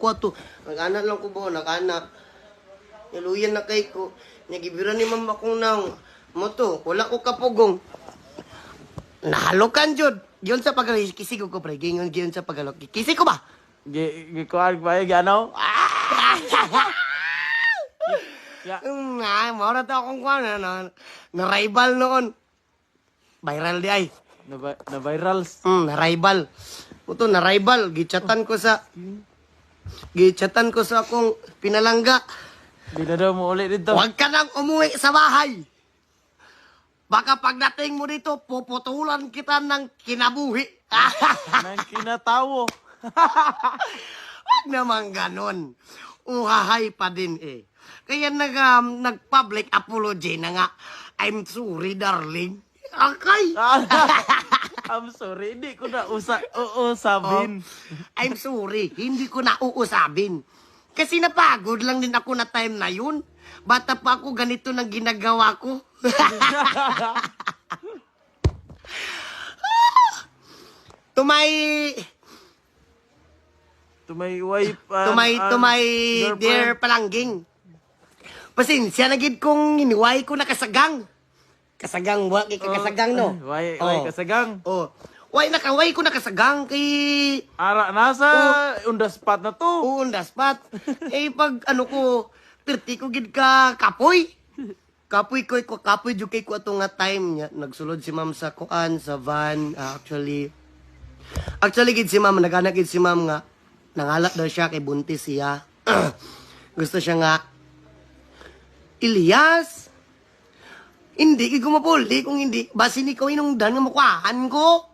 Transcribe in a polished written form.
kwarto. Nag-anak lang ko ba, nag-anak. Naluyan na kay ko. Nagibiran ni mama kong nang moto. Wala ko kapugong. Nahalokan jud. Giyon sa pagalok. Kisi ko pre. Giyon sa pagalok. Kisi ko ba? Gikuan ba yung ano? Maura to akong kwan. Na-rival noon. Viral di ay. Na virals. Na-rival. Ito, na-rival. Gichatan ko sa akong pinalangga. Di na daw mo ulit dito. Huwag ka nang umuwi sa bahay. Baka pagdating mo dito, puputulan kita ng kinabuhi. Nang kinatawo. Huwag naman ganon. Uhahay pa din eh. Kaya nag-public apology na nga. I'm sorry, darling. Okay. I'm sorry, hindi ko na uusabin. I'm sorry, hindi ko na uusabin. Kasi napagod lang din ako na time na yun. Bata pa ako, ganito nang ginagawa ko. To my wife. to my dear palangging. Pasensya na gid kung iniway ko na kasagang. Kasagang, wag kasagang no. Why Oh. kasagang? Oh. Way ko na kasagang kay Ara, nasa on the spot na to. on the spot. Pag ano ko, pirti ko gid ka kapoy. Kapoy jud kay ko ato nga time nya. Nagsulod si ma'am sa kuan, sa van, actually gid si ma'am, nag-anak gid si ma'am nga nangalat daw siya kay buntis siya. Gusto siya nga Elias, hindi ko mapuli kung hindi. Basin ikaw inungdan nga mukhaan ko.